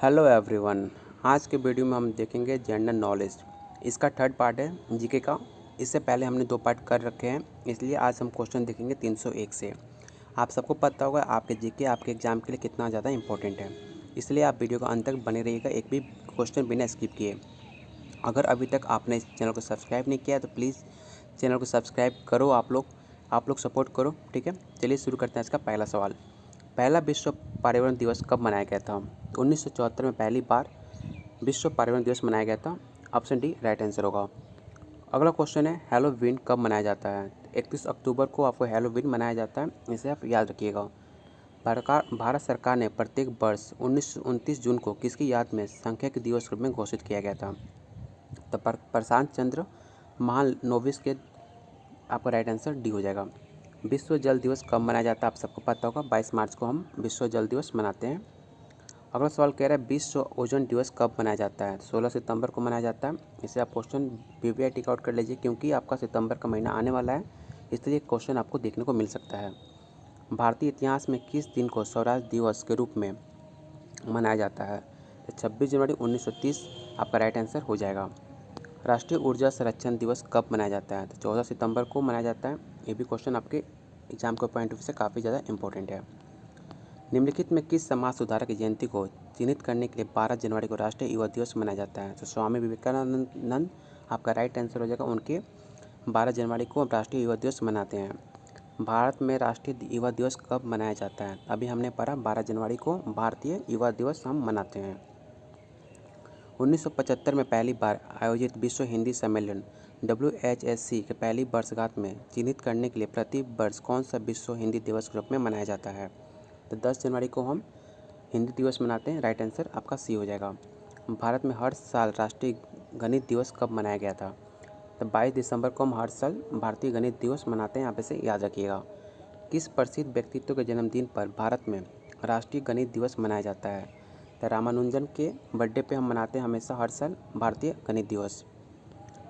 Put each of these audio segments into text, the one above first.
Hello everyone. आज के video में हम देखेंगे जनरल नॉलेज। इसका थर्ड पार्ट है जीके का। इससे पहले हमने 2 पार्ट कर रखे हैं, इसलिए आज हम क्वेश्चन देखेंगे 301 से। आप सबको पता होगा आपके जीके आपके एग्ज़ाम के लिए कितना ज़्यादा इंपॉर्टेंट है, इसलिए आप वीडियो को अंत तक बने रहिएगा, एक भी क्वेश्चन बिना स्किप किए। अगर अभी तक आपने इस चैनल को सब्सक्राइब नहीं किया है तो प्लीज़ चैनल को सब्सक्राइब करो। आप लोग सपोर्ट करो, ठीक है। चलिए शुरू करते हैं। इसका पहला सवाल, पहला विश्व पर्यावरण दिवस कब मनाया गया था? 1974 में पहली बार विश्व पर्यावरण दिवस मनाया गया था। ऑप्शन डी राइट आंसर होगा। अगला क्वेश्चन है, हैलोवीन कब मनाया जाता है? 31 अक्टूबर को आपको हैलोवीन मनाया जाता है, इसे आप याद रखिएगा। भारत सरकार ने प्रत्येक वर्ष 29 जून को किसकी याद में सांख्यिकी दिवस के रूप में घोषित किया गया था? तो प्रशांत चंद्र महालनोबिस के आपका राइट आंसर डी हो जाएगा। विश्व जल दिवस कब मनाया जाता है? आप सबको पता होगा 22 मार्च को हम विश्व जल दिवस मनाते हैं। अगला सवाल कह रहा है, विश्व ओजोन दिवस कब मनाया जाता है? 16 सितंबर को मनाया जाता है। इसे आप क्वेश्चन वीवीआई टिक आउट कर लीजिए, क्योंकि आपका सितंबर का महीना आने वाला है, इसलिए क्वेश्चन आपको देखने को मिल सकता है। भारतीय इतिहास में किस दिन को स्वराज दिवस के रूप में मनाया जाता है? तो 26 जनवरी 1930 आपका राइट आंसर हो जाएगा। राष्ट्रीय ऊर्जा संरक्षण दिवस कब मनाया जाता है? तो 14 सितंबर को मनाया जाता है। ये भी क्वेश्चन आपके एग्जाम के पॉइंट ऑफ व्यू से काफ़ी ज़्यादा इंपॉर्टेंट है। निम्नलिखित में किस समाज सुधारक की जयंती को चिन्हित करने के लिए 12 जनवरी को राष्ट्रीय युवा दिवस मनाया जाता है? तो स्वामी विवेकानंद आपका राइट आंसर हो जाएगा। उनके 12 जनवरी को राष्ट्रीय युवा दिवस मनाते हैं। भारत में राष्ट्रीय युवा दिवस कब मनाया जाता है? अभी हमने पढ़ा 12 जनवरी को भारतीय युवा दिवस हम मनाते हैं। 1975 में पहली बार आयोजित विश्व हिंदी सम्मेलन WHSC के पहली वर्षगांठ में चिन्हित करने के लिए प्रति वर्ष कौन सा विश्व हिंदी दिवस के रूप में मनाया जाता है? तो 10 जनवरी को हम हिंदी दिवस मनाते हैं। राइट आंसर आपका सी हो जाएगा। भारत में हर साल राष्ट्रीय गणित दिवस कब मनाया गया था? तो 22 दिसंबर को हम हर साल भारतीय गणित दिवस मनाते हैं, आप इसे याद रखिएगा। किस प्रसिद्ध व्यक्तित्व के जन्मदिन पर भारत में राष्ट्रीय गणित दिवस मनाया जाता है? तो रामानुजन के बर्थडे पे हम मनाते हैं हमेशा हर साल भारतीय गणित दिवस।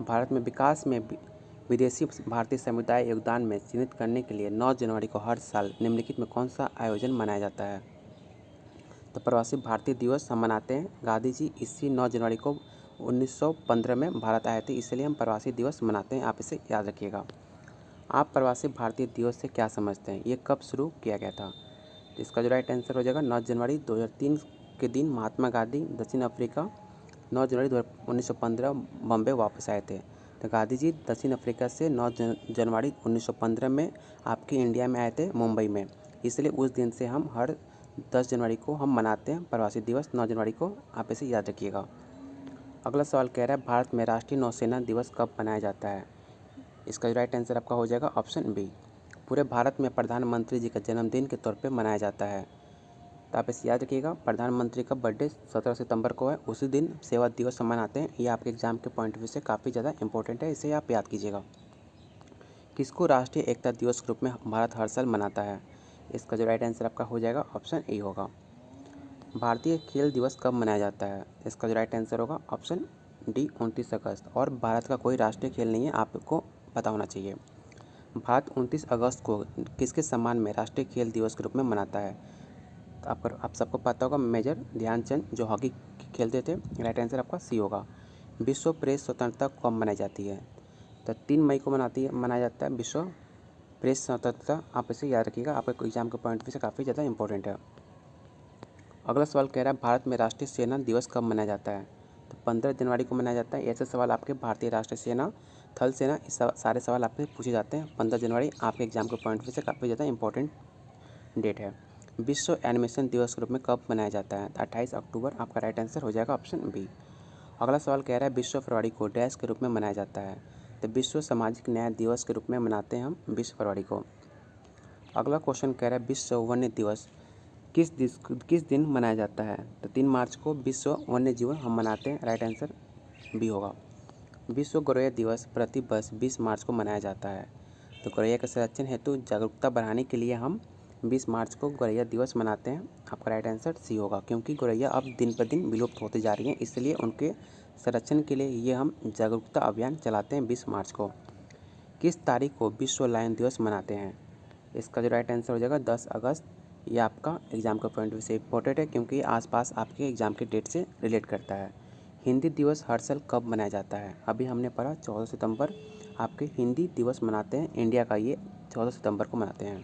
भारत में विकास में विदेशी भारतीय समुदाय योगदान में चिन्हित करने के लिए 9 जनवरी को हर साल निम्नलिखित में कौन सा आयोजन मनाया जाता है? तो प्रवासी भारतीय दिवस हम मनाते हैं। गांधी जी इसी 9 जनवरी को 1915 में भारत आए थे, इसलिए हम प्रवासी दिवस मनाते हैं, आप इसे याद रखिएगा। आप प्रवासी भारतीय दिवस से क्या समझते हैं? ये कब शुरू किया गया था? तो इसका जो राइट आंसर हो जाएगा 9 जनवरी 2003 के दिन महात्मा गांधी दक्षिण अफ्रीका 9 जनवरी 1915 बॉम्बे वापस आए थे। तो गांधी जी दक्षिण अफ्रीका से 9 जनवरी 1915 में आपके इंडिया में आए थे, मुंबई में, इसलिए उस दिन से हम हर 10 जनवरी को हम मनाते हैं प्रवासी दिवस 9 जनवरी को, आप इसे याद रखिएगा। अगला सवाल कह रहा है, भारत में राष्ट्रीय नौसेना दिवस कब मनाया जाता है? इसका जो राइट आंसर आपका हो जाएगा ऑप्शन बी। पूरे भारत में प्रधानमंत्री जी का जन्मदिन के तौर पे मनाया जाता है, तो आप इसे याद रखिएगा। प्रधानमंत्री का बर्थडे 17 सितंबर को है, उसी दिन सेवा दिवस हम मनाते हैं। ये आपके एग्जाम के पॉइंट ऑफ व्यू से काफ़ी ज़्यादा इंपॉर्टेंट है, इसे आप याद कीजिएगा। किसको राष्ट्रीय एकता दिवस के रूप में भारत हर साल मनाता है? इसका जो राइट आंसर आपका हो जाएगा ऑप्शन ए होगा। भारतीय खेल दिवस कब मनाया जाता है? इसका जो राइट आंसर होगा ऑप्शन डी 29 अगस्त। और भारत का कोई राष्ट्रीय खेल नहीं है, आपको पता होना चाहिए। भारत 29 अगस्त को किसके सम्मान में राष्ट्रीय खेल दिवस के रूप में मनाता है? तो आप सबको पता होगा मेजर ध्यानचंद जो हॉकी खेलते थे। राइट आंसर आपका सी होगा। विश्व प्रेस स्वतंत्रता कब मनाई जाती है? तो 3 मई को मनाया जाता है विश्व प्रेस स्वतंत्रता, आप इसे याद रखिएगा, आपके एग्जाम के पॉइंट ऑफ व्यू से काफ़ी ज़्यादा इंपॉर्टेंट है। अगला सवाल कह रहा है, भारत में राष्ट्रीय सेना दिवस कब मनाया जाता है? तो 15 जनवरी को मनाया जाता है। ऐसे सवाल आपके भारतीय राष्ट्रीय सेना, थल सेना, इस सारे सवाल आपसे पूछे जाते हैं। 15 जनवरी आपके एग्जाम के पॉइंट ऑफ व्यू से काफ़ी ज़्यादा इंपॉर्टेंट डेट है। विश्व एनिमेशन दिवस के रूप में कब मनाया जाता है? 28 अक्टूबर आपका राइट आंसर हो जाएगा ऑप्शन बी। अगला सवाल कह रहा है, विश्व फरवरी को डैश के रूप में मनाया जाता है? तो विश्व सामाजिक न्याय दिवस के रूप में मनाते हैं हम 20 फरवरी को। अगला क्वेश्चन कह रहा है, विश्व वन्य दिवस किस दिन मनाया जाता है? तो 3 मार्च को विश्व वन्य जीवन हम मनाते हैं। राइट आंसर बी होगा। विश्व गौरैया दिवस प्रति वर्ष 20 मार्च को मनाया जाता है। तो गौरैया के संरक्षण हेतु जागरूकता बढ़ाने के लिए हम 20 मार्च को गौरैया दिवस मनाते हैं। आपका राइट आंसर सी होगा, क्योंकि गौरैया अब दिन पर दिन विलुप्त होती जा रही हैं, इसलिए उनके संरक्षण के लिए ये हम जागरूकता अभियान चलाते हैं 20 मार्च को। किस तारीख को विश्व लायन दिवस मनाते हैं? इसका जो राइट आंसर हो जाएगा 10 अगस्त ये आपका एग्ज़ाम का पॉइंट से इम्पोर्टेंट है क्योंकि ये आसपास आपके एग्ज़ाम के डेट से रिलेट करता है। हिंदी दिवस हर साल कब मनाया जाता है? अभी हमने पढ़ा 14 सितंबर आपके हिंदी दिवस मनाते हैं, इंडिया का ये 14 सितंबर को मनाते हैं।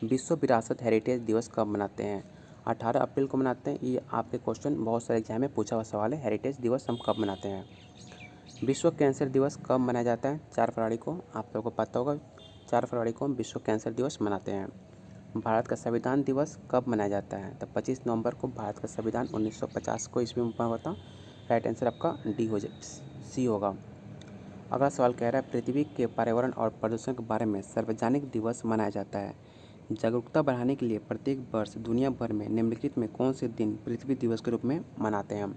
विश्व विरासत हेरिटेज दिवस कब मनाते हैं? 18 अप्रैल को मनाते हैं। ये आपके क्वेश्चन बहुत सारे एग्जाम में पूछा हुआ सवाल है, हेरिटेज दिवस हम कब मनाते हैं। विश्व कैंसर दिवस कब मनाया जाता है? 4 फरवरी को। आप लोगों को पता होगा 4 फरवरी को हम विश्व कैंसर दिवस मनाते हैं। भारत का संविधान दिवस कब मनाया जाता है? तो 25 नवंबर को भारत का संविधान 1950 को ईस्वी में बना हुआ था। राइट आंसर आपका डी हो सी होगा। अगला सवाल कह रहा है पृथ्वी के पर्यावरण और प्रदूषण के बारे में सार्वजनिक दिवस मनाया जाता है। जागरूकता बढ़ाने के लिए प्रत्येक वर्ष दुनिया भर में निम्नलिखित में कौन से दिन पृथ्वी दिवस के रूप में मनाते हैं हम?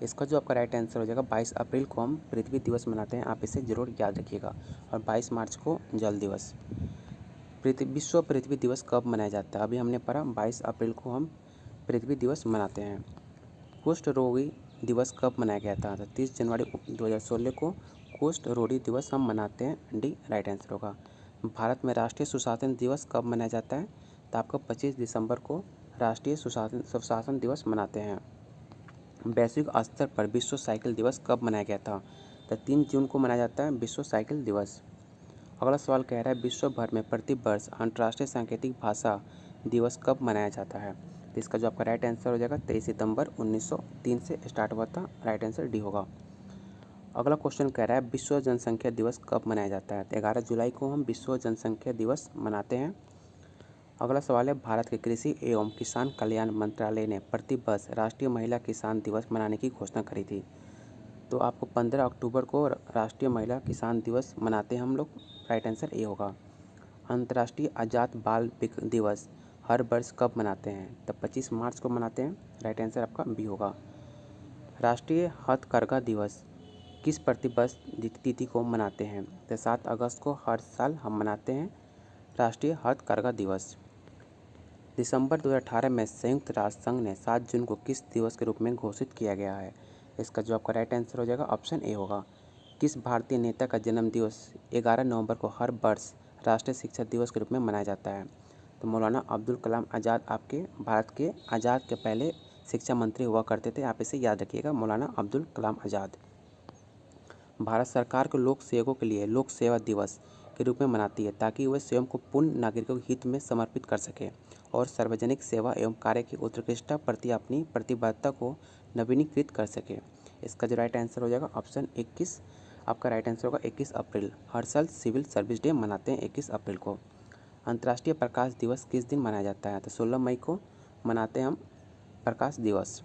इसका जो आपका राइट आंसर हो जाएगा 22 अप्रैल को हम पृथ्वी दिवस मनाते हैं। आप इसे ज़रूर याद रखिएगा। और 22 मार्च को जल दिवस। विश्व पृथ्वी दिवस कब मनाया जाता है? अभी हमने पढ़ा 22 अप्रैल को हम पृथ्वी दिवस मनाते हैं। कुष्ठ रोगी दिवस कब मनाया गया था? तो 30 जनवरी 2016 को कुष्ठ रोगी दिवस हम मनाते हैं। डी राइट आंसर होगा। भारत में राष्ट्रीय सुशासन दिवस कब मनाया जाता है? तो आपको 25 दिसंबर को राष्ट्रीय सुशासन दिवस मनाते हैं। वैश्विक स्तर पर विश्व साइकिल दिवस कब मनाया गया था? तो 3 जून को मनाया जाता है विश्व साइकिल दिवस। अगला सवाल कह रहा है विश्व भर में प्रति वर्ष अंतर्राष्ट्रीय सांकेतिक भाषा दिवस कब मनाया जाता है? तो इसका जो आपका राइट आंसर हो जाएगा 23 सितंबर 1903 से स्टार्ट हुआ था। राइट आंसर डी होगा। अगला क्वेश्चन कह रहा है विश्व जनसंख्या दिवस कब मनाया जाता है? तो 11 जुलाई को हम विश्व जनसंख्या दिवस मनाते हैं। अगला सवाल है भारत के कृषि एवं किसान कल्याण मंत्रालय ने प्रति वर्ष राष्ट्रीय महिला किसान दिवस मनाने की घोषणा करी थी। तो आपको 15 अक्टूबर को राष्ट्रीय महिला किसान दिवस मनाते हैं हम लोग। राइट आंसर ए होगा। अंतर्राष्ट्रीय आज़ाद बाल दिवस हर वर्ष कब मनाते हैं? तो 25 मार्च को मनाते हैं। राइट आंसर आपका बी होगा। राष्ट्रीय हथकरघा दिवस किस प्रतिवर्ष तिथि को मनाते हैं? तो 7 अगस्त को हर साल हम मनाते हैं राष्ट्रीय हथकरघा दिवस। दिसंबर 2018 में संयुक्त राष्ट्र संघ ने 7 जून को किस दिवस के रूप में घोषित किया गया है? इसका जो आपका राइट आंसर हो जाएगा ऑप्शन ए होगा। किस भारतीय नेता का जन्म दिवस 11 नवंबर को हर वर्ष राष्ट्रीय शिक्षा दिवस के रूप में मनाया जाता है? तो मौलाना अब्दुल कलाम आज़ाद आपके भारत के आज़ाद के पहले शिक्षा मंत्री हुआ करते थे। आप इसे याद रखिएगा, मौलाना अब्दुल कलाम आज़ाद। भारत सरकार को लोक सेवकों के लिए लोक सेवा दिवस के रूप में मनाती है ताकि वे स्वयं को पूर्ण नागरिकों के हित में समर्पित कर सकें और सार्वजनिक सेवा एवं कार्य की उत्कृष्टता प्रति अपनी प्रतिबद्धता को नवीनीकृत कर सके। इसका जो राइट आंसर हो जाएगा ऑप्शन 21। आपका राइट आंसर होगा 21 अप्रैल। हर साल सिविल सर्विस डे मनाते हैं 21 अप्रैल को। अंतर्राष्ट्रीय प्रकाश दिवस किस दिन मनाया जाता है? तो 16 मई को मनाते हैं हम प्रकाश दिवस।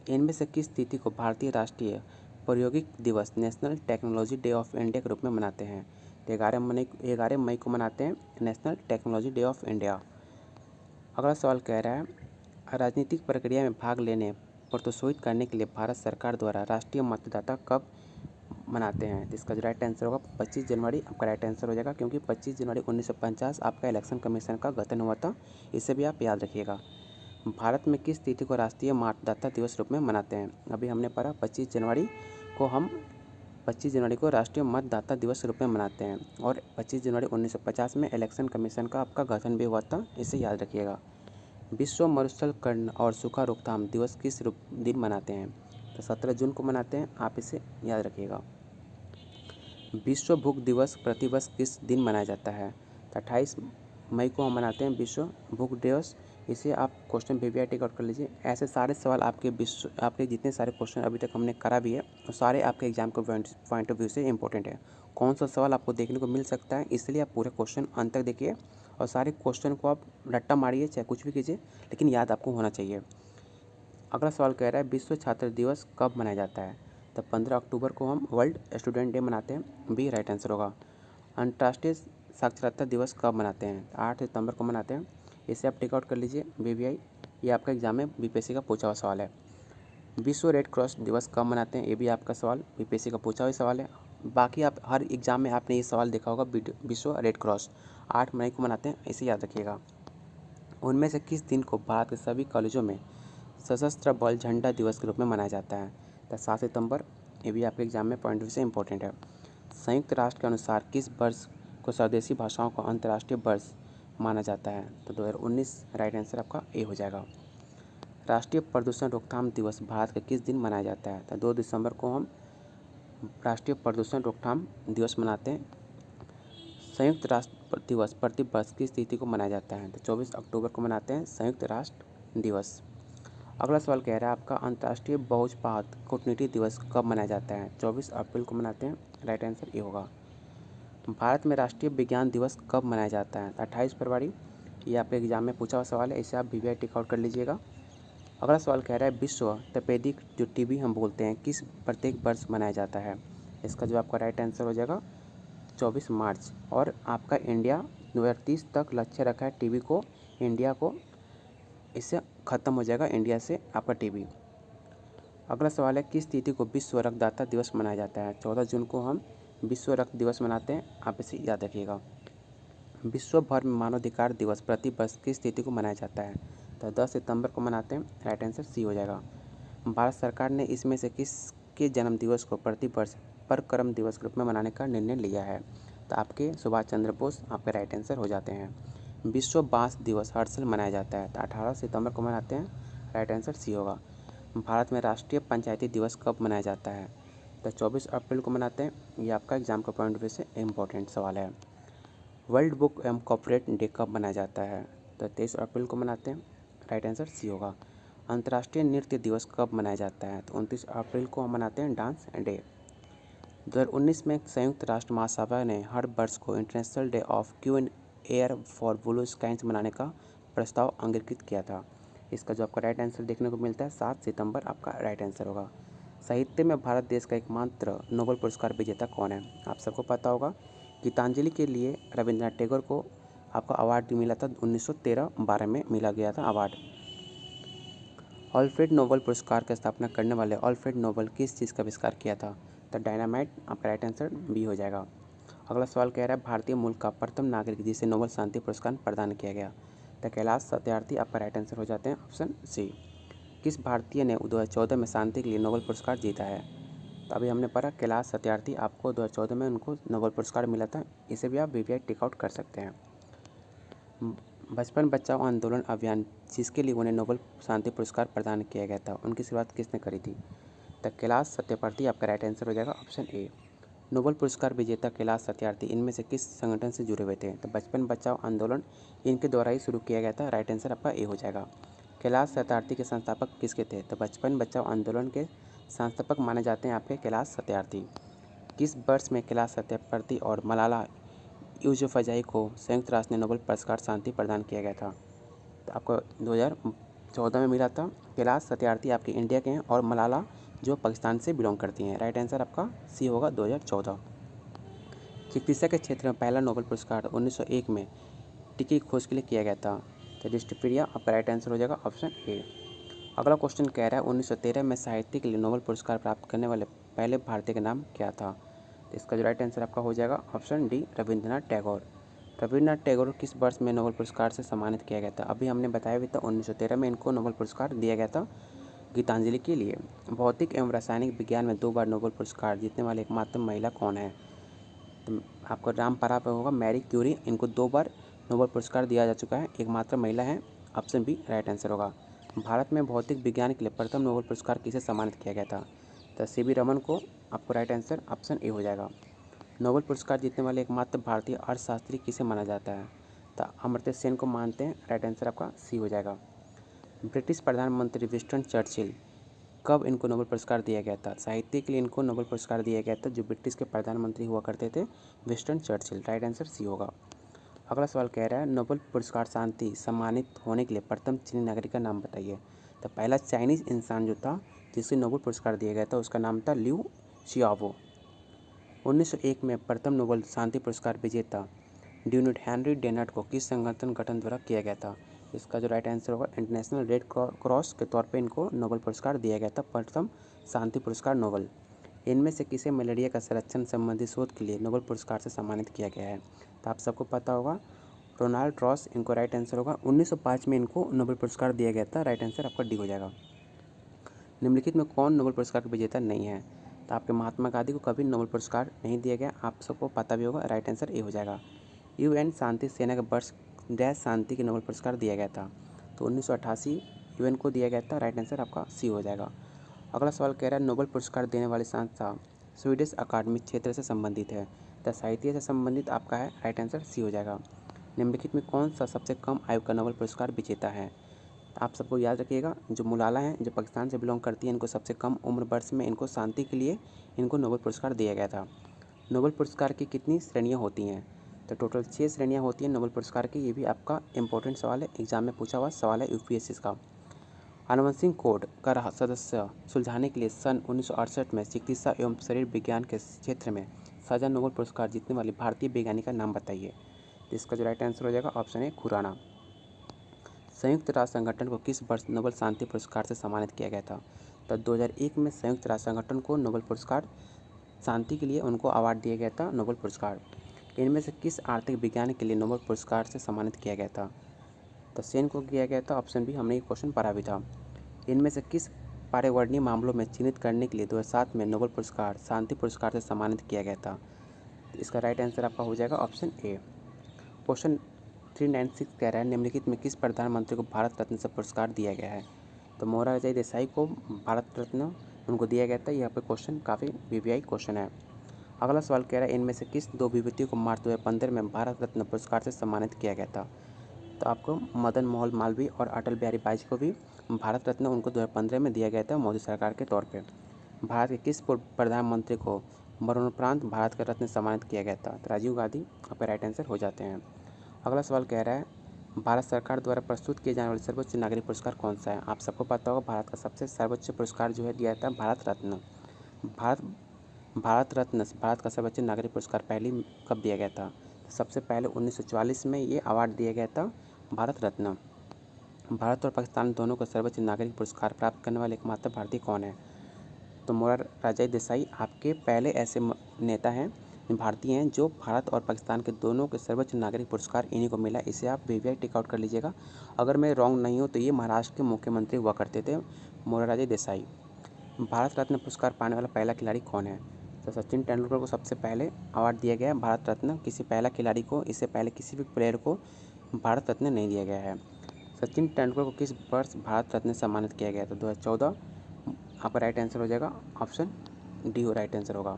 इनमें से किस तिथि को भारतीय राष्ट्रीय प्रौद्योगिक दिवस national technology day of India के रूप में मनाते हैं? तो 11 मई को मनाते हैं national technology day of India. अगला सवाल कह रहा है राजनीतिक प्रक्रिया में भाग लेने प्रोत्साहित करने के लिए भारत सरकार द्वारा राष्ट्रीय मतदाता कब मनाते हैं? जिसका जो राइट आंसर होगा 25 जनवरी आपका राइट आंसर हो जाएगा क्योंकि 25 जनवरी 1950 आपका इलेक्शन कमीशन का गठन हुआ था। इसे भी आप याद रखिएगा। भारत में किस तिथि को राष्ट्रीय मतदाता दिवस रूप में मनाते हैं? अभी हमने पढ़ा 25 जनवरी को राष्ट्रीय मतदाता दिवस के रूप में मनाते हैं और 25 जनवरी 1950 में इलेक्शन कमीशन का आपका गठन भी हुआ था। इसे याद रखिएगा। विश्व मरुस्थलीकरण और सूखा रोकथाम दिवस किस दिन मनाते हैं? तो 17 जून को मनाते हैं। आप इसे याद रखिएगा। विश्व भूख दिवस प्रतिवर्ष किस दिन मनाया जाता है? तो 28 मई को हम मनाते हैं विश्व भूख दिवस। इसे आप क्वेश्चन वीवीआई टिक आउट कर लीजिए। ऐसे सारे सवाल आपके जितने सारे क्वेश्चन अभी तक हमने करा भी है वो सारे आपके एग्जाम के पॉइंट ऑफ व्यू से इंपॉर्टेंट है। कौन सा सवाल आपको देखने को मिल सकता है, इसलिए आप पूरे क्वेश्चन अंत तक देखिए और सारे क्वेश्चन को आप रट्टा मारिए, चाहे कुछ भी कीजिए, लेकिन याद आपको होना चाहिए। अगला सवाल कह रहा है विश्व छात्र दिवस कब मनाया जाता है? तो 15 अक्टूबर को हम वर्ल्ड स्टूडेंट डे मनाते हैं। बी राइट आंसर होगा। अंतर्राष्ट्रीय साक्षरता दिवस कब मनाते हैं? 8 सितंबर को मनाते हैं। इसे आप टिक आउट कर लीजिए वीवीआई। ये आपका एग्जाम में बीपीएससी का पूछा हुआ सवाल है। विश्व रेड क्रॉस दिवस कब मनाते हैं? ये भी आपका सवाल बीपीएससी का पूछा हुआ सवाल है। बाकी आप हर एग्जाम में आपने ये सवाल देखा होगा। विश्व रेड क्रॉस 8 मई को मनाते हैं, इसे याद रखिएगा। उनमें से किस दिन को भारत के सभी कॉलेजों में सशस्त्र बल झंडा दिवस के रूप में मनाया जाता है? तो 7 सितंबर। ये भी आपके एग्जाम में पॉइंट से इंपॉर्टेंट है। संयुक्त राष्ट्र के अनुसार किस वर्ष को स्वदेशी भाषाओं का अंतर्राष्ट्रीय वर्ष माना जाता है? तो 2019 राइट आंसर आपका ए हो जाएगा। राष्ट्रीय प्रदूषण रोकथाम दिवस भारत के किस दिन मनाया जाता है? तो 2 दिसंबर को हम राष्ट्रीय प्रदूषण रोकथाम दिवस मनाते हैं। संयुक्त राष्ट्र दिवस प्रति वर्ष किस तिथि को मनाया जाता है? तो 24 अक्टूबर को मनाते हैं संयुक्त राष्ट्र दिवस। अगला सवाल कह रहा है आपका अंतर्राष्ट्रीय बहुजपात कूटनीति दिवस कब मनाया जाता है? 24 अप्रैल को मनाते हैं, राइट आंसर ये होगा। भारत में राष्ट्रीय विज्ञान दिवस कब मनाया जाता है? 28 फरवरी। ये आपके एग्जाम में पूछा हुआ सवाल है, इसे आप वीवीआई टिक आउट कर लीजिएगा। अगला सवाल कह रहा है विश्व तपेदिक जो टीबी हम बोलते हैं किस प्रत्येक वर्ष मनाया जाता है? इसका जो आपका राइट आंसर हो जाएगा 24 मार्च। और आपका इंडिया 2030 तक लक्ष्य रखा है टीबी को, इंडिया को इससे ख़त्म हो जाएगा इंडिया से आपका टीबी। अगला सवाल है किस तिथि को विश्व रक्तदाता दिवस मनाया जाता है? 14 जून को हम विश्व रक्त दिवस मनाते हैं, आप इसे याद रखिएगा। विश्व भर में मानवाधिकार दिवस प्रति वर्ष किस तिथि को मनाया जाता है? तो 10 सितंबर को मनाते हैं, राइट आंसर सी हो जाएगा। भारत सरकार ने इसमें से किसके जन्म दिवस को प्रति वर्ष पराक्रम दिवस के रूप में मनाने का निर्णय लिया है? तो आपके सुभाष चंद्र बोस आपके राइट आंसर हो जाते हैं। विश्व बांस दिवस हर साल मनाया जाता है, तो 18 सितंबर को मनाते हैं, राइट आंसर सी होगा। भारत में राष्ट्रीय पंचायती दिवस कब मनाया जाता है? तो 24 अप्रैल को मनाते हैं। ये आपका एग्जाम का पॉइंट ऑफ व्यू से इम्पोर्टेंट सवाल है। वर्ल्ड बुक एवं कॉर्पोरेट डे कब मनाया जाता है? तो 23 अप्रैल को मनाते हैं, राइट आंसर सी होगा। अंतर्राष्ट्रीय नृत्य दिवस कब मनाया जाता है? तो 29 अप्रैल को हम मनाते हैं डांस डे। 2019 में संयुक्त राष्ट्र महासभा ने हर वर्ष को international day of clean air for blue skies मनाने का प्रस्ताव अंगीकृत किया था। इसका जो आपका राइट आंसर देखने को मिलता है 7 सितंबर आपका राइट आंसर होगा। साहित्य में भारत देश का एकमात्र नोबेल पुरस्कार विजेता कौन है? आप सबको पता होगा गीतांजलि के लिए रविंद्रनाथ टैगोर को आपका अवार्ड मिला था 1913-12 में मिला गया था अवार्ड। अल्फ्रेड नोबेल पुरस्कार की स्थापना करने वाले अल्फ्रेड नोबेल किस चीज़ का आविष्कार किया था? तो डायनामाइट आपका राइट आंसर बी हो जाएगा। अगला सवाल कह रहा है भारतीय मूल का प्रथम नागरिक जिसे नोबेल शांति पुरस्कार प्रदान किया गया? तो कैलाश सत्यार्थी आपका राइट आंसर हो जाते हैं, ऑप्शन सी। किस भारतीय ने 2014 में शांति के लिए नोबेल पुरस्कार जीता है? तो अभी हमने पढ़ा कैलाश सत्यार्थी आपको 2014 में उनको नोबेल पुरस्कार मिला था, इसे भी आप वीवीआई टिक आउट कर सकते हैं। बचपन बचाओ आंदोलन अभियान जिसके लिए उन्हें नोबेल शांति पुरस्कार प्रदान किया गया था उनकी शुरुआत किसने करी थी? तो कैलाश सत्यार्थी आपका राइट आंसर हो जाएगा, ऑप्शन ए। नोबेल पुरस्कार विजेता कैलाश सत्यार्थी इनमें से किस संगठन से जुड़े हुए थे? तो बचपन बचाओ आंदोलन इनके द्वारा ही शुरू किया गया था, राइट आंसर आपका ए हो जाएगा। कैलाश सत्यार्थी के संस्थापक किसके थे? तो बचपन बचाओ आंदोलन के संस्थापक माने जाते हैं आपके कैलाश सत्यार्थी। किस वर्ष में कैलाश सत्यार्थी और मलाला यूसुफजई को संयुक्त राष्ट्र ने नोबेल पुरस्कार शांति प्रदान किया गया था? तो आपको 2014 में मिला था। कैलाश सत्यार्थी आपके इंडिया के हैं और मलाला जो पाकिस्तान से बिलोंग करती हैं, राइट आंसर आपका सी होगा 2014। चिकित्सा के क्षेत्र में पहला नोबेल पुरस्कार 1901 में टीके की खोज के लिए किया गया था, तो डिस्टिफिरिया आपका राइट आंसर हो जाएगा, ऑप्शन ए। अगला क्वेश्चन कह रहा है 1913 में साहित्य के लिए नोबेल पुरस्कार प्राप्त करने वाले पहले भारतीय का नाम क्या था? तो इसका जो राइट आंसर आपका हो जाएगा ऑप्शन डी, रविंद्रनाथ टैगोर। रविंद्रनाथ टैगोर किस वर्ष में नोबेल पुरस्कार से सम्मानित किया गया था? अभी हमने बताया भी था 1913 में इनको नोबेल पुरस्कार दिया गया था गीतांजलि के लिए। भौतिक एवं रासायनिक विज्ञान में 2 बार नोबेल पुरस्कार जीतने वाली एकमात्र महिला कौन है? तो आपको रामपरा पे होगा मैरी क्यूरी, इनको 2 बार नोबेल पुरस्कार दिया जा चुका है, एकमात्र महिला है, ऑप्शन बी राइट आंसर होगा। भारत में भौतिक विज्ञान के लिए प्रथम नोबेल पुरस्कार किसे सम्मानित किया गया था? तो सीवी रमन को, आपको राइट आंसर ऑप्शन ए हो जाएगा। नोबेल पुरस्कार जीतने वाले एकमात्र भारतीय अर्थशास्त्री किसे माना जाता है? तो अमर्त्य सेन को मानते हैं, राइट आंसर आपका सी हो जाएगा। ब्रिटिश प्रधानमंत्री विंस्टन चर्चिल कब इनको नोबेल पुरस्कार दिया गया था? साहित्य के लिए इनको नोबेल पुरस्कार दिया गया था जो ब्रिटिश के प्रधानमंत्री हुआ करते थे Winston Churchill, right answer C होगा। अगला सवाल कह रहा है नोबेल पुरस्कार शांति सम्मानित होने के लिए प्रथम चीनी नागरिक का नाम बताइए। तो पहला चाइनीज़ इंसान जो था जिसे नोबेल पुरस्कार दिया गया था उसका नाम था लिऊ शियावो। 1901 में प्रथम नोबेल शांति पुरस्कार विजेता ड्यूनिट हेनरी डेनट को किस संगठन गठन द्वारा किया गया था? इसका जो राइट आंसर होगा इंटरनेशनल रेड क्रॉस के तौर पे इनको नोबेल पुरस्कार दिया गया था, प्रथम शांति पुरस्कार नोबेल। इनमें से किसे मलेरिया का संरक्षण संबंधी शोध के लिए नोबेल पुरस्कार से सम्मानित किया गया है? तो आप सबको पता होगा रोनाल्ड रॉस, इनको राइट आंसर होगा। 1905 में इनको नोबेल पुरस्कार दिया गया था, राइट आंसर आपका डी हो जाएगा। निम्नलिखित में कौन नोबेल पुरस्कार का विजेता नहीं है? तो आपके महात्मा गांधी को कभी नोबेल पुरस्कार नहीं दिया गया, आप सबको पता भी होगा, राइट आंसर ए हो जाएगा। यूएन शांति सेना के वर्ष डैश शांति के नोबेल पुरस्कार दिया गया था? तो 1988 यूएन को दिया गया था। राइट आंसर आपका सी हो जाएगा। अगला सवाल कह रहा है नोबेल पुरस्कार देने वाली संस्था स्वीडिश अकादमिक क्षेत्र से संबंधित है। तो साहित्य से संबंधित आपका है। राइट आंसर सी हो जाएगा। निम्नलिखित में कौन सा सबसे कम आयु का नोबेल पुरस्कार विजेता है? आप सबको याद रखिएगा, जो मलाला हैं, जो पाकिस्तान से बिलोंग करती हैं, इनको सबसे कम उम्र वर्ष में इनको शांति के लिए इनको नोबेल पुरस्कार दिया गया था। नोबेल पुरस्कार की कितनी श्रेणियाँ होती हैं? तो टोटल 6 श्रेणियाँ होती हैं नोबेल पुरस्कार की। ये भी आपका इंपॉर्टेंट सवाल है, एग्जाम में पूछा हुआ सवाल है यूपीएससी का। आनुवंशिक कोड का सदस्य सुलझाने के लिए सन 1968 में चिकित्सा एवं शरीर विज्ञान के क्षेत्र में साझा नोबेल पुरस्कार जीतने वाली भारतीय वैज्ञानिक का नाम बताइए। इसका जो राइट आंसर हो जाएगा ऑप्शन ए खुराना। संयुक्त राष्ट्र संगठन को किस वर्ष नोबेल शांति पुरस्कार से सम्मानित किया गया था? तो 2001 में संयुक्त राष्ट्र संगठन को नोबेल पुरस्कार शांति के लिए उनको अवार्ड दिया गया था नोबेल पुरस्कार। इनमें से किस आर्थिक विज्ञान के लिए नोबेल पुरस्कार से सम्मानित किया गया था? तो सेन को किया गया था। ऑप्शन बी, हमने ये क्वेश्चन पढ़ा भी था। इनमें से किस पर्यावरणीय मामलों में चिन्हित करने के लिए 2007 में नोबेल पुरस्कार शांति पुरस्कार से सम्मानित किया गया था? इसका राइट आंसर आपका हो जाएगा ऑप्शन ए। क्वेश्चन 396 कह रहा है निम्नलिखित में किस प्रधानमंत्री को भारत रत्न से पुरस्कार दिया गया है? तो मोरारजी देसाई को भारत रत्न उनको दिया गया था। यहाँ पे क्वेश्चन काफ़ी वीवीआई क्वेश्चन है। अगला सवाल कह रहा है इनमें से किस दो विभूतियों को मार्च 2015 में भारत रत्न पुरस्कार से सम्मानित किया गया था? तो आपको मदन मोहन मालवीय और अटल बिहारी वाजपेयी को भी भारत रत्न उनको 2015 में दिया गया था मोदी सरकार के तौर पे। भारत के किस प्रधानमंत्री को मरणोपरांत भारत का रत्न सम्मानित किया गया था? तो राजीव गांधी आपका राइट आंसर हो जाते हैं। अगला सवाल कह रहा है भारत सरकार द्वारा प्रस्तुत किए जाने वाले सर्वोच्च नागरिक पुरस्कार कौन सा है? आप सबको पता होगा भारत का सबसे सर्वोच्च पुरस्कार जो है दिया जाता है भारत रत्न। भारत रत्न भारत का सर्वोच्च नागरिक पुरस्कार पहली कब दिया गया था? तो सबसे पहले 1944 में ये अवार्ड दिया गया था भारत रत्न। भारत और पाकिस्तान दोनों को सर्वोच्च नागरिक पुरस्कार प्राप्त करने वाले एकमात्र भारतीय कौन है? तो मोरारजी देसाई आपके पहले ऐसे नेता हैं भारतीय हैं जो भारत और पाकिस्तान के दोनों के सर्वोच्च नागरिक पुरस्कार इन्हीं को मिला। इसे आप वीवीआई टिक आउट कर लीजिएगा। अगर मैं रॉन्ग नहीं हूँ तो ये महाराष्ट्र के मुख्यमंत्री हुआ करते थे मोरारजी देसाई। भारत रत्न पुरस्कार पाने वाला पहला खिलाड़ी कौन है? तो सचिन तेंदुलकर को सबसे पहले अवार्ड दिया गया है भारत रत्न। किसी पहला खिलाड़ी को इससे पहले किसी भी प्लेयर को भारत रत्न नहीं दिया गया है। सचिन तेंदुलकर को किस वर्ष भारत रत्न सम्मानित किया गया था? 2014 आपका राइट आंसर हो जाएगा ऑप्शन डी हो राइट आंसर होगा।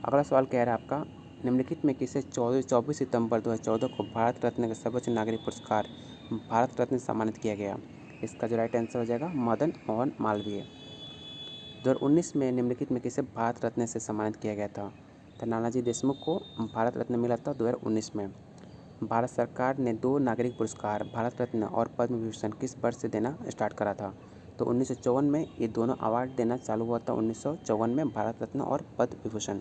अगला सवाल कह रहा है आपका निम्नलिखित में किसे 24 सितंबर 2014 को भारत रत्न का सर्वोच्च नागरिक पुरस्कार भारत रत्न से सम्मानित किया गया? इसका जो राइट आंसर हो जाएगा मदन मोहन मालवीय। 2019 में निम्नलिखित में किसे भारत रत्न से सम्मानित किया गया था? तो नानाजी देशमुख को भारत रत्न मिला था 2019 में। भारत सरकार ने 2 नागरिक पुरस्कार भारत रत्न और पद्म विभूषण किस वर्ष से देना स्टार्ट करा था? तो 1954 में ये दोनों अवार्ड देना चालू हुआ था। 1954 में भारत रत्न और पद्म विभूषण।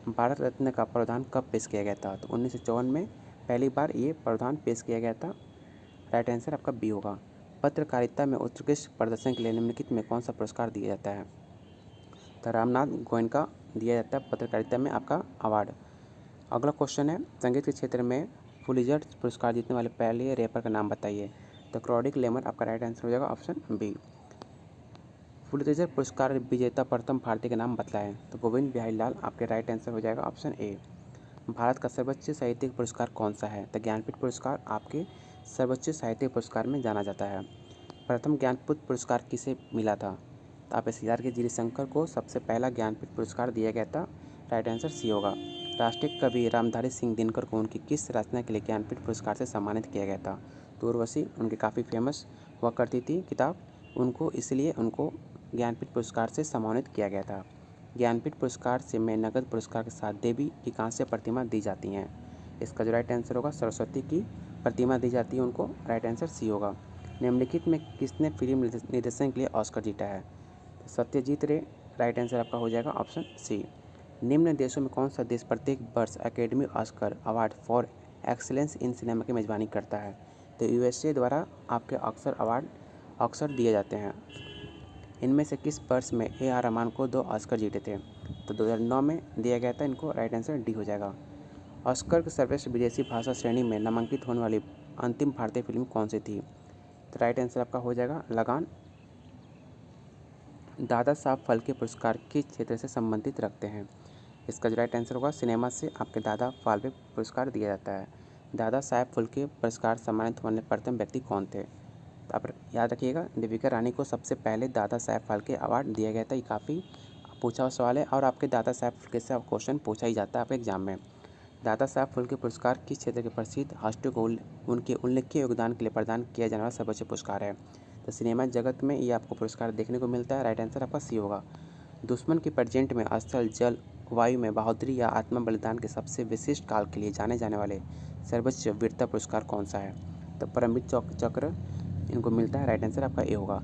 भारत रत्न का प्रावधान कब पेश किया गया था? तो 1954 में पहली बार ये प्रावधान पेश किया गया था। राइट आंसर आपका बी होगा। पत्रकारिता में उत्कृष्ट प्रदर्शन के लिए निम्नलिखित में कौन सा पुरस्कार दिया जाता है? तो रामनाथ गोयनका दिया जाता है पत्रकारिता में आपका अवार्ड। अगला क्वेश्चन है संगीत के क्षेत्र में पुलित्जर पुरस्कार जीतने वाले पहले रैपर का नाम बताइए। तो क्रोडिक लेमर आपका राइट आंसर हो जाएगा ऑप्शन बी। पुलित्जर पुरस्कार विजेता प्रथम भारतीय का नाम बताएं। तो गोविंद बिहारी लाल आपके राइट आंसर हो जाएगा ऑप्शन ए। भारत का सर्वोच्च साहित्यिक पुरस्कार कौन सा है? तो ज्ञानपीठ पुरस्कार आपके सर्वोच्च साहित्यिक पुरस्कार में जाना जाता है। प्रथम ज्ञानपीठ पुरस्कार किसे मिला था? तो आप एस के गिरिशंकर को सबसे पहला ज्ञानपीठ पुरस्कार दिया गया था। राइट आंसर सी होगा। राष्ट्रीय कवि रामधारी सिंह दिनकर को उनकी किस रचना के लिए ज्ञानपीठ पुरस्कार से सम्मानित किया गया था? तो उर्वशी उनकी काफ़ी फेमस हुआ करती थी किताब, उनको इसलिए उनको ज्ञानपीठ पुरस्कार से सम्मानित किया गया था। ज्ञानपीठ पुरस्कार से में नगद पुरस्कार के साथ देवी की कांस्य प्रतिमा दी जाती हैं। इसका जो राइट आंसर होगा सरस्वती की प्रतिमा दी जाती है उनको। राइट आंसर सी होगा। निम्नलिखित में किसने फिल्म निर्देशन के लिए ऑस्कर जीता है? सत्यजीत रे। राइट आंसर आपका हो जाएगा ऑप्शन सी। निम्न देशों में कौन सा देश प्रत्येक वर्ष academy Oscar award for excellence in cinema की मेजबानी करता है? तो यूएसए द्वारा आपके ऑस्कर अवार्ड अक्सर दिए जाते हैं। इनमें से किस वर्ष में ए.आर. रहमान को 2 ऑस्कर जीते थे? तो 2009 में दिया गया था इनको। राइट आंसर डी हो जाएगा। ऑस्कर की सर्वश्रेष्ठ विदेशी भाषा श्रेणी में नामांकित होने वाली अंतिम भारतीय फिल्म कौन सी थी? तो राइट आंसर आपका हो जाएगा लगान। दादा साहब फाल्के पुरस्कार किस क्षेत्र से संबंधित रखते हैं? इसका जो राइट आंसर होगा सिनेमा से आपके दादा फाल्के पुरस्कार दिया जाता है। दादा साहेब फाल्के पुरस्कार सम्मानित होने प्रथम व्यक्ति कौन थे? तो आप याद रखिएगा, देविका रानी को सबसे पहले दादा साहेब फाल्के अवार्ड दिया गया था। ये काफ़ी पूछा हुआ सवाल है और आपके दादा साहेब फाल्के से क्वेश्चन पूछा ही जाता है आपके एग्जाम में। दादा साहेब फाल्के पुरस्कार किस क्षेत्र के प्रसिद्ध हस्तियों को उनके उल्लेखनीय योगदान के लिए प्रदान किया जाने वाला सर्वोच्च पुरस्कार है? तो सिनेमा जगत में ये आपको पुरस्कार देखने को मिलता है। राइट आंसर आपका सी होगा। दुश्मन के प्रेजेंट में स्थल, जल, वायु में बहादुरी या आत्म बलिदान के सबसे विशिष्ट काल के लिए जाने जाने वाले सर्वोच्च वीरता पुरस्कार कौन सा है? तो परमवीर चक्र इनको मिलता है। राइट आंसर आपका ए होगा।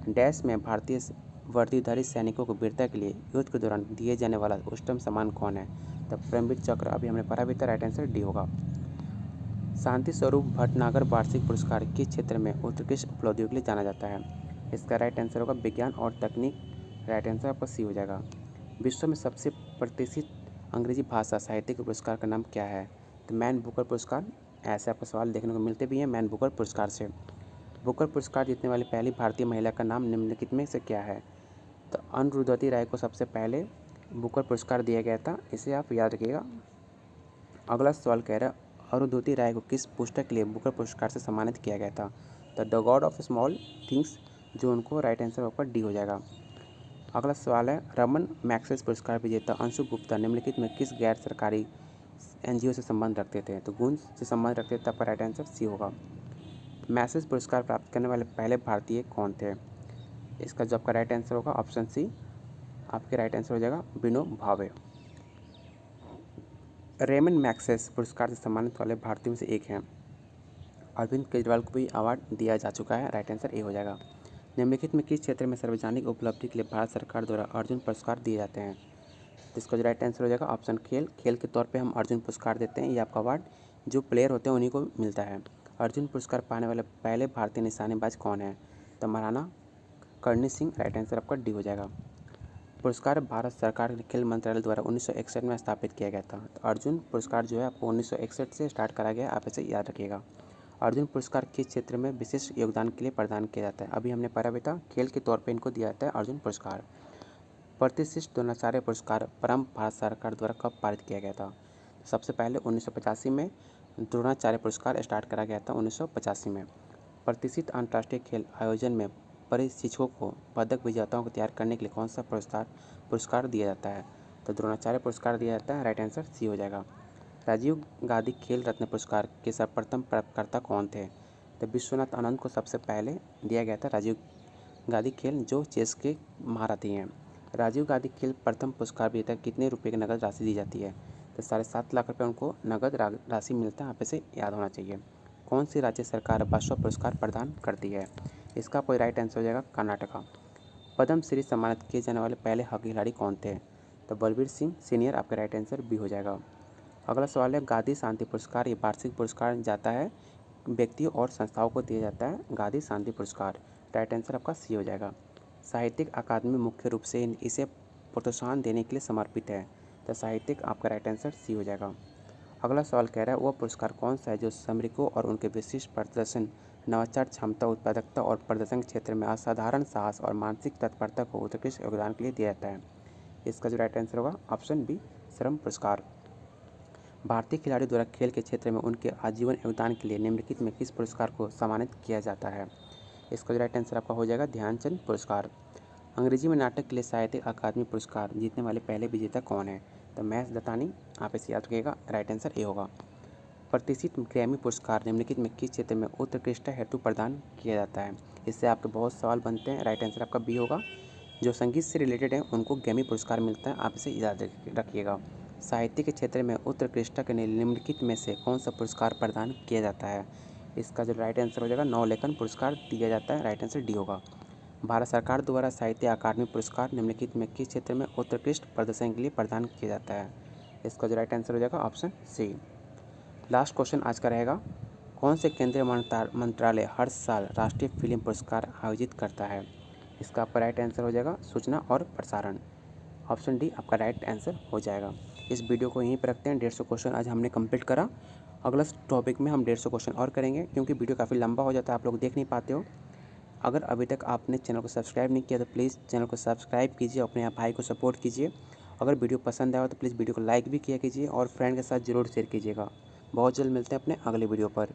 डैश में भारतीय वर्दीधारी सैनिकों को वीरता के लिए युद्ध के दौरान दिए जाने वाला उच्चतम सम्मान कौन है? तो परमवीर चक्र अभी हमने पढ़ा भी था। राइट आंसर डी होगा। शांति स्वरूप भटनागर वार्षिक पुरस्कार किस क्षेत्र में उत्कृष्ट उपलब्धियों के लिए जाना जाता है? इसका राइट आंसर होगा विज्ञान और तकनीक। राइट आंसर आपका सी हो जाएगा। विश्व में सबसे प्रतिष्ठित अंग्रेजी भाषा साहित्य के पुरस्कार का नाम क्या है? तो मैन बुकर पुरस्कार। ऐसे आपको सवाल देखने को मिलते भी हैं मैन बुकर पुरस्कार से। बुकर पुरस्कार जीतने वाली पहली भारतीय महिला का नाम निम्नलिखित में से क्या है? तो अरुंधति राय को सबसे पहले बुकर पुरस्कार दिया गया था, इसे आप याद रखिएगा। अगला सवाल कह रहा है अरुंधति राय को किस पुस्तक के लिए बुकर पुरस्कार से सम्मानित किया गया था? The God of small things, जो उनको राइट आंसर ऊपर डी हो जाएगा। अगला सवाल है रमन मैग्सेसे पुरस्कार विजेता अंशु गुप्ता निम्नलिखित में किस गैर सरकारी एनजीओ से संबंध रखते थे? तो गूंज से संबंध रखते थे, आपका राइट आंसर सी होगा। मैग्सेसे पुरस्कार प्राप्त करने वाले पहले भारतीय कौन थे? इसका जो आपका राइट आंसर होगा ऑप्शन सी, आपके राइट आंसर हो जाएगा विनोबा भावे। रेमन मैग्सेसे पुरस्कार से सम्मानित वाले भारतीयों में से एक हैं। अरविंद केजरीवाल को भी अवार्ड दिया जा चुका है। राइट आंसर ए हो जाएगा। निम्नलिखित में किस क्षेत्र में सार्वजनिक उपलब्धि के लिए भारत सरकार द्वारा अर्जुन पुरस्कार दिए जाते हैं? तो इसका जो राइट आंसर हो जाएगा ऑप्शन खेल। खेल के तौर पे हम अर्जुन पुरस्कार देते हैं। ये आपका अवार्ड जो प्लेयर होते हैं उन्हीं को मिलता है। अर्जुन पुरस्कार पाने वाले पहले भारतीय निशानेबाज कौन है? तो महाराणा कर्णी सिंह। राइट आंसर आपका डी हो जाएगा। पुरस्कार भारत सरकार के खेल मंत्रालय द्वारा 1961 में स्थापित किया गया था। तो अर्जुन पुरस्कार जो है आपको 1961 से स्टार्ट करा गया, आप इसे याद रखिएगा। अर्जुन पुरस्कार किस क्षेत्र में विशिष्ट योगदान के लिए प्रदान किया जाता है? अभी हमने पढ़ा भी था, खेल के तौर पे इनको दिया जाता है अर्जुन पुरस्कार। प्रतिष्ठित द्रोणाचार्य पुरस्कार परम भारत सरकार द्वारा कब पारित किया गया था? सबसे पहले 1985 में द्रोणाचार्य पुरस्कार स्टार्ट करा गया था 1985 में। प्रतिष्ठित अंतर्राष्ट्रीय खेल आयोजन में प्रशिक्षकों को पदक विजेताओं को तैयार करने के लिए कौन सा पुरस्कार दिया जाता है? तो द्रोणाचार्य पुरस्कार दिया जाता है। राइट आंसर सी हो जाएगा। राजीव गांधी खेल रत्न पुरस्कार के सर्वप्रथम प्राप्तकर्ता कौन थे? तो विश्वनाथ आनंद को सबसे पहले दिया गया था राजीव गांधी खेल, जो चेस के महारथी हैं। राजीव गांधी खेल प्रथम पुरस्कार विजेता कितने रुपए की नगद राशि दी जाती है? तो 7.5 लाख रुपये उनको नगद राशि मिलता है, आप इसे याद होना चाहिए। कौन सी राज्य सरकार बसवा पुरस्कार प्रदान करती है? इसका कोई राइट आंसर हो जाएगा कर्नाटका। पद्म श्री सम्मानित किए जाने वाले पहले हॉकी खिलाड़ी कौन थे? तो बलबीर सिंह सीनियर, आपका राइट आंसर बी हो जाएगा। अगला सवाल है गांधी शांति पुरस्कार ये वार्षिक पुरस्कार जाता है व्यक्तियों और संस्थाओं को दिया जाता है गांधी शांति पुरस्कार। राइट आंसर आपका सी हो जाएगा। साहित्यिक अकादमी मुख्य रूप से इसे प्रोत्साहन देने के लिए समर्पित है। तो साहित्यिक, आपका राइट आंसर सी हो जाएगा। अगला सवाल कह रहा है वह पुरस्कार कौन सा है जो श्रमिकों और उनके विशिष्ट प्रदर्शन, नवाचार क्षमता, उत्पादकता और प्रदर्शन के क्षेत्र में असाधारण साहस और मानसिक तत्परता को उत्कृष्ट योगदान के लिए दिया जाता है? इसका जो राइट आंसर होगा ऑप्शन बी, श्रम पुरस्कार। भारतीय खिलाड़ियों द्वारा खेल के क्षेत्र में उनके आजीवन योगदान के लिए निम्नलिखित में किस पुरस्कार को सम्मानित किया जाता है? इसका जो राइट आंसर आपका हो जाएगा ध्यानचंद पुरस्कार। अंग्रेजी में नाटक के लिए साहित्य अकादमी पुरस्कार जीतने वाले पहले विजेता कौन है? तो महेश दत्तानी, आप इसे याद रखिएगा। राइट आंसर ए होगा। प्रतिष्ठित ग्रैमी पुरस्कार निम्नलिखित में किस क्षेत्र में उत्कृष्टता हेतु प्रदान किया जाता है? इससे आपके बहुत सवाल बनते हैं। राइट आंसर आपका बी होगा। जो संगीत से रिलेटेड है उनको ग्रैमी पुरस्कार मिलता है, आप इसे याद रखिएगा। साहित्य के क्षेत्र में उत्कृष्टता के लिए निम्नलिखित में से कौन सा पुरस्कार प्रदान किया जाता है? इसका जो राइट आंसर हो जाएगा नवलेखन पुरस्कार दिया जाता है। राइट आंसर डी होगा। भारत सरकार द्वारा साहित्य अकादमी पुरस्कार निम्नलिखित में किस क्षेत्र में उत्कृष्ट प्रदर्शन के लिए प्रदान किया जाता है? इसका जो राइट आंसर हो जाएगा ऑप्शन सी। लास्ट क्वेश्चन आज का रहेगा कौन से केंद्रीय मंत्रालय हर साल राष्ट्रीय फिल्म पुरस्कार आयोजित करता है? इसका आपका राइट आंसर हो जाएगा सूचना और प्रसारण। ऑप्शन डी आपका राइट आंसर हो जाएगा। इस वीडियो को यहीं पर रखते हैं। 150 क्वेश्चन आज हमने कंप्लीट करा। अगला टॉपिक में हम 150 क्वेश्चन और करेंगे क्योंकि वीडियो काफ़ी लंबा हो जाता है, आप लोग देख नहीं पाते हो। अगर अभी तक आपने चैनल को सब्सक्राइब नहीं किया तो प्लीज़ चैनल को सब्सक्राइब कीजिए, अपने भाई को सपोर्ट कीजिए। अगर वीडियो पसंद आया तो प्लीज़ वीडियो को लाइक भी किया कीजिए और फ्रेंड के साथ ज़रूर शेयर कीजिएगा। बहुत जल्द मिलते हैं अपने अगले वीडियो पर।